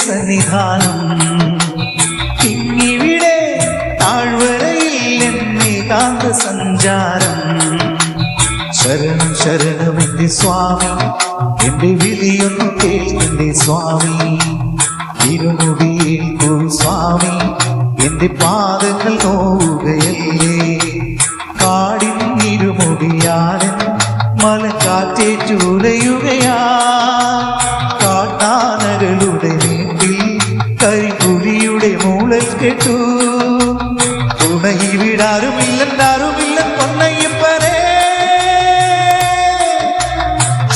സന്നിധാനം. ഇങ്ങിവിടെ താഴ്വരയിൽ എന്നേകാന്ത സഞ്ചാരം. ശരണം ശരണം എന്റെ സ്വാമി, എന്റെ വിളിയൊന്നു കേൾക്കണ്ടേ സ്വാമി. ഇരുമുടിയേൽക്കൂ സ്വാമി, എന്റെ പാദങ്ങൾ നോവുകയല്ലേ. കാടിൻ ഇരുമുടിയാലൻ മലക്കാറ്റേറ്റുലയുകയാ. കാട്ടാനകളുടെ വീട്ടിൽ കരിപുലിയുടെ മൂളൽ കേട്ടു. തുണയിവിടാരുമില്ലാരുമില്ല പൊന്നയ്യപ്പനേ.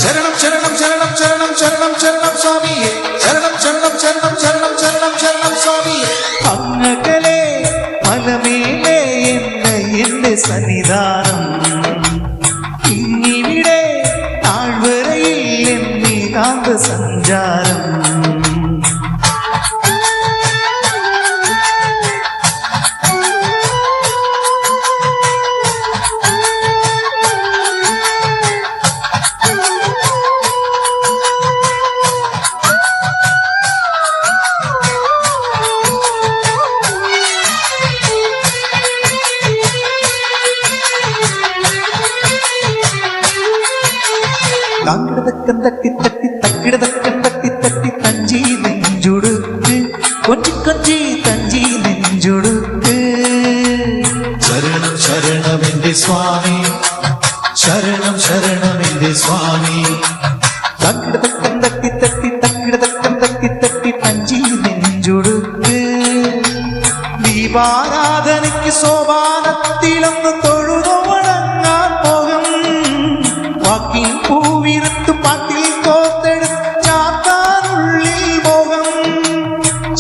ശരണം ശരണം ശരണം ശരണം ശരണം ശരണം സ്വാമിയെ. ശരണം ശരണം ശരണം ശരണം ശരണം ശരണം സ്വാമിയെ. അങ്ങകലെ മലമേലെ എന്റെ സന്നിധാനം. ഇങ്ങിവിടെ താഴ്വരയിൽ എന്നേകാന്ത സഞ്ചാരം. തക്കിടതക്കം തട്ടി തട്ടി തക്കിടതക്കം തട്ടി തട്ടി തഞ്ചി നെഞ്ചുടുക്ക് കൊഞ്ചി കൊഞ്ചി തഞ്ചി നെഞ്ചുടുക്ക്. ശരണം ശരണം എന്റെ സ്വാമി, ശരണം ശരണം എന്റെ സ്വാമി. തക്കിടതക്കം തട്ടി തട്ടി തക്കിടതക്കം തട്ടി തട്ടി തഞ്ചി നെഞ്ചുടുക്ക്. ദീപാരാധനയ്ക്ക് സോപാനത്തിലൊന്ന് തൊഴുതോ വണങ്ങാൻ പോകും. വാക്കിൽ പൂവിരുത്ത് പാട്ടിൽ കോർത്തെടുത്ത് ചാത്താനുള്ളിൽ മോഹം.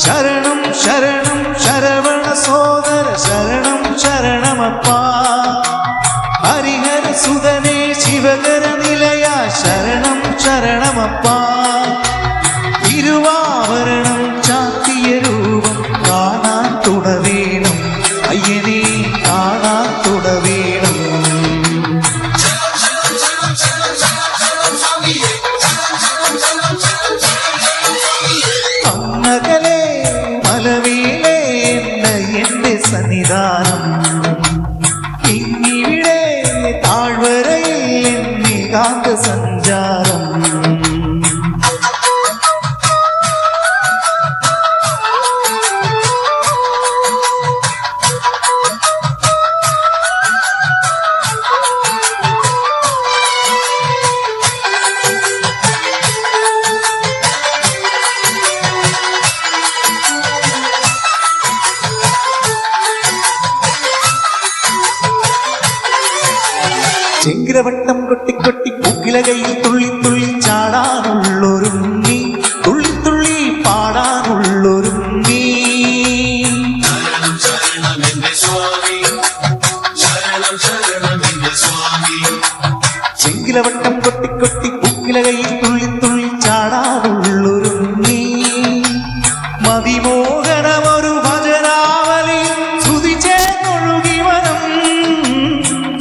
ശരണം ശരണം ശരവണ സോദര ശരണം ശരണമപ്പാ. ഹരിഹര സുതനേ ശിവകര നിലയ ശരണം ശരണമപ്പാ. തിരുവാഭരണം ചാത്തിയ രൂപം കാണാൻ തുടവേണം അയ്യനെ, കാണാൻ തുടവേണം. അങ്ങകലെ മലമേലെ എന്റെ സന്നിധാനം. ഇങ്ങിവിടെ താഴ്വരയിൽ എന്നേകാന്ത സഞ്ചാരം. ചെങ്കിരവട്ടം കൊട്ടി കൊട്ടി പൂക്കിലകയിൽ തുള്ളി തുള്ളി ചാടാനുള്ളൊരുങ്ങി, തുള്ളി തുള്ളി പാടാനുള്ളൊരുങ്ങി. ചെങ്കിലവട്ടം കൊട്ടി കൊട്ടി പൂക്കിലകയിൽ തുള്ളി തുള്ളി ചാടാനുള്ളൊരുങ്ങി. മതിമോഹനമൊരു ഭജനാവലി ശ്രുതി ചേർന്നൊഴുകി വനം.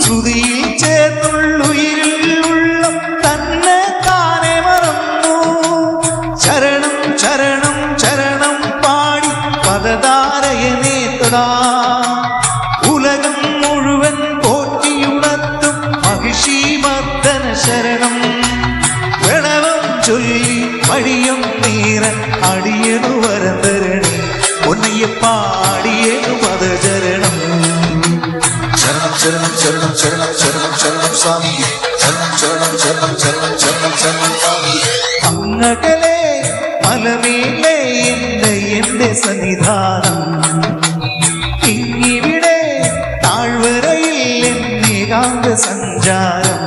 ശ്രുതിയിൽ ചേർന്നുള്ളുയിരിലുള്ള തന്നെ താനെ മറന്നു. ശരണം ശരണം ശരണം പാടി പദധാരയനേ തൊടാ. ഉലകം മുഴുവൻ പോറ്റിയുണർത്തും മഹിഷീമർദ്ദന ശരണം. പ്രണവം ചൊല്ലി വഴിയും നീറൻ അടിയനു വരന്തരണി പൊന്നയ്യപ്പാടിയനു പദചരണം. ശരണം ശരണം ശരണം ശരണം ശരണം ശരണം സ്വാമി. ശരണം ശരണം ശരണം ശരണം ശരണം ശരണം സ്വാമി. അങ്ങകലെ മലമേലെ എന്റെ സന്നിധാനം. ഇങ്ങിവിടെ താഴ്വരയിൽ എന്നേകാന്ത സഞ്ചാരം.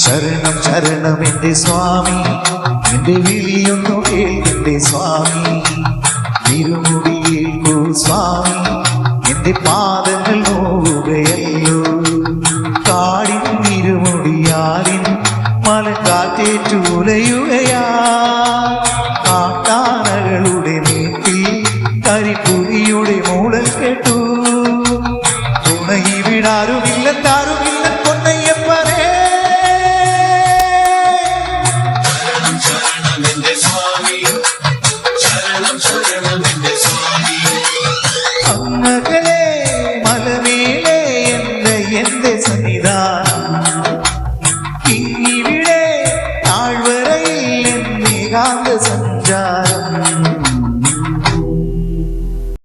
ശരണം ശരണം എന്റെ സ്വാമി, എന്റെ വിളിയൊന്നു കേൾക്കണ്ടേ സ്വാമി. ഇരുമുടിയേൽക്കൂ സ്വാമി, എന്റെ പാദങ്ങൾ നോവുകയല്ലോ. കാടിൻ ഇരുമുടിയാലിൻ മലക്കാറ്റേറ്റുലയുകയാ. കാട്ടാനകളുടെ വീട്ടിൽ കരിപുലിയുടെ മൂളൽ കേട്ടു. തുണയിവിടാരും